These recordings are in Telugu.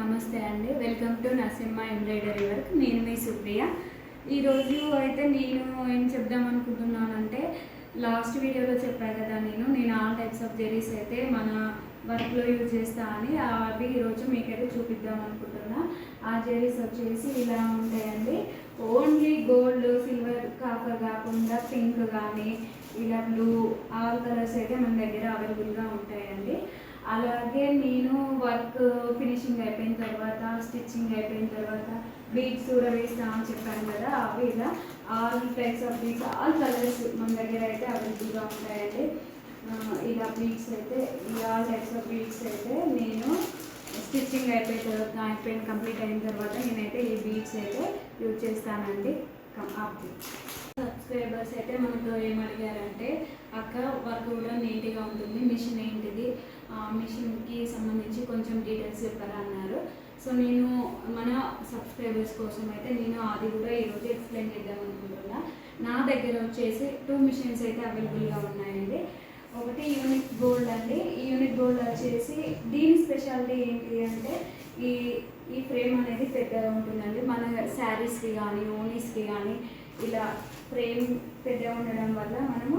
నమస్తే అండి, welcome to Narasimha embroidery work. నేను మీ సుప్రియ. ఈరోజు అయితే నేను ఏం చెప్దాం అనుకుంటున్నానంటే, లాస్ట్ వీడియోలో చెప్పాను కదా, నేను ఆల్ టైప్స్ ఆఫ్ జెరీస్ అయితే మన వర్క్లో యూజ్ చేస్తా అని. అవి ఈరోజు మీకైతే చూపిద్దాం అనుకుంటున్నా. ఆ జెరీస్ వచ్చేసి ఇలా ఉంటాయండి. ఓన్లీ గోల్డ్, సిల్వర్, కాపర్ కాకుండా పింక్ కానీ ఇలా బ్లూ, ఆల్ కలర్స్ అయితే మన దగ్గర అవైలబుల్గా ఉంటాయండి. అలాగే నేను వర్క్ ఫినిషింగ్ అయిపోయిన తర్వాత, స్టిచ్చింగ్ అయిపోయిన తర్వాత బీడ్స్ కూడా వేస్తా అని చెప్పాను కదా, అవి ఇలా all types of beads, all colours మన దగ్గర అయితే అవైలబుల్గా ఉంటాయండి. ఇలా బీడ్స్ అయితే, ఈ ఆల్ టైప్స్ ఆఫ్ బీడ్స్ అయితే నేను స్టిచ్చింగ్ అయిపోయిన కంప్లీట్ అయిన తర్వాత నేనైతే ఈ బీడ్స్ అయితే యూజ్ చేస్తానండి. సబ్స్క్రైబర్స్ అయితే మనకు ఏమడిగారంటే, అక్క వర్క్ కూడా నీట్గా ఉంటుంది, మిషన్ ఏంటిది, మిషన్కి సంబంధించి కొంచెం డీటెయిల్స్ చెప్పారా అన్నారు. సో నేను మన సబ్స్క్రైబర్స్ కోసం అయితే నేను అది కూడా ఈరోజు ఎక్స్ప్లెయిన్ చేద్దాం అనుకుంటున్నా. నా దగ్గర వచ్చేసి 2 మిషన్స్ అయితే అవైలబుల్గా ఉన్నాయండి. ఒకటి యూనిక్ గోల్డ్ అండి. ఈ యూనిక్ గోల్డ్ వచ్చేసి దీని స్పెషాలిటీ ఏంటి అంటే, ఈ ఫ్రేమ్ అనేది పెద్దగా ఉంటుందండి. మన శారీస్కి కానీ ఓనీస్కి కానీ ఇలా ఫ్రేమ్ పెద్దగా ఉండడం వల్ల మనము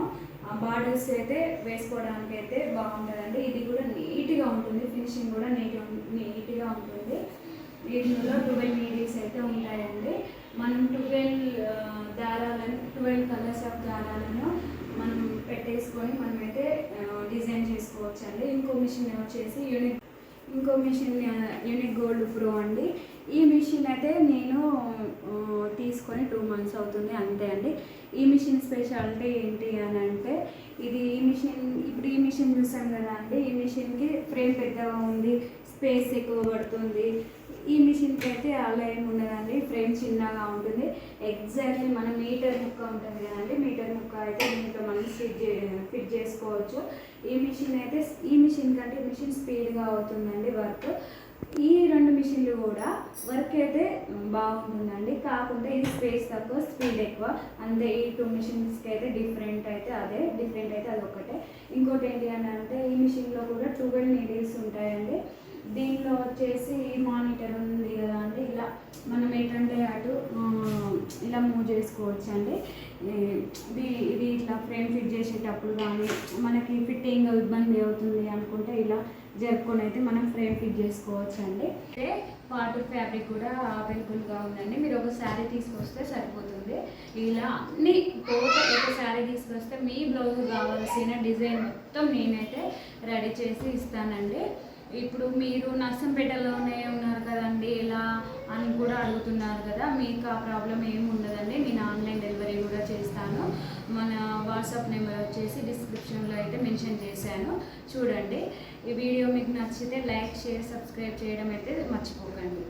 బార్డర్స్ అయితే వేసుకోవడానికి అయితే బాగుంటుందండి. ఇది కూడా నీట్గా ఉంటుంది, ఫినిషింగ్ కూడా నీట్గా ఉంటుంది. దీనిలో 12 నీడిల్స్ అయితే ఉంటాయండి. మనం 12 కలర్స్ ఆఫ్ దారాలను మనం పెట్టేసుకొని మనమైతే డిజైన్ చేసుకోవచ్చు అండి. ఇంకో మిషన్ వచ్చేసి యూనిక్ గోల్డ్ ప్రో అండి. ఈ మిషన్ అయితే నేను తీసుకొని 2 months అవుతుంది, అంతే అండి. ఈ మిషన్ స్పెషాలిటీ ఏంటి అని అంటే, ఈ మిషన్ చూసాం కదా అండి, ఈ మిషన్కి ఫ్రేమ్ పెద్దగా ఉంది, స్పేస్ ఎక్కువ పడుతుంది. ఈ మిషన్కి అయితే అలా ఏమి ఉండదండి, ఫ్రేమ్ చిన్నగా ఉంటుంది. ఎగ్జాక్ట్లీ మన మీటర్ ముక్క ఉంటుంది కదండి, మీటర్ ముక్క అయితే దీంట్లో మనం ఫిట్ చేసుకోవచ్చు. ఈ మిషన్ కంటే ఈ మిషన్ స్పీడ్గా అవుతుందండి వర్క్. ఈ 2 మిషన్లు కూడా వర్క్ అయితే బాగుంటుందండి. కాకుండా ఇది స్పేస్ తక్కువ, స్పీడ్ ఎక్కువ, అంతే. ఈ 2 మిషన్స్కి అయితే డిఫరెంట్ అయితే అది ఒకటే. ఇంకోటి ఏంటి అని అంటే, ఈ మిషన్లో కూడా 12 నీడిల్స్ ఉంటాయండి. దీనిలో వచ్చేసి మానిటర్ ఉంది కదా అండి, ఇలా మనం ఏంటంటే అటు ఇలా మూవ్ చేసుకోవచ్చు అండి. ఇది ఇట్లా ఫ్రేమ్ ఫిట్ చేసేటప్పుడు కానీ మనకి ఫిట్టింగ్ ఇబ్బంది అవుతుంది అనుకుంటే ఇలా జరుపుకొని అయితే మనం ఫ్రేమ్ ఫిట్ చేసుకోవచ్చు అండి. అంటే పార్ట్ ఫ్యాబ్రిక్ కూడా అవైలబుల్గా ఉందండి. మీరు ఒక శారీ తీసుకొస్తే సరిపోతుంది. ఇలా అన్ని టోటల్ ఒక శారీ తీసుకొస్తే మీ బ్లౌజ్ కావాల్సిన డిజైన్ మొత్తం నేనైతే రెడీ చేసి ఇస్తానండి. ఇప్పుడు మీరు నర్సంపేటలోనే ఉన్నారు కదండి, ఎలా అని కూడా అడుగుతున్నారు కదా, మీకు ఆ ప్రాబ్లం ఏమి ఉండదండి. నేను ఆన్లైన్ డెలివరీ కూడా చేస్తాను. మన వాట్సాప్ నెంబర్ వచ్చేసి డిస్క్రిప్షన్లో అయితే మెన్షన్ చేశాను, చూడండి. ఈ వీడియో మీకు నచ్చితే లైక్, షేర్, సబ్స్క్రైబ్ చేయడం అయితే మర్చిపోకండి.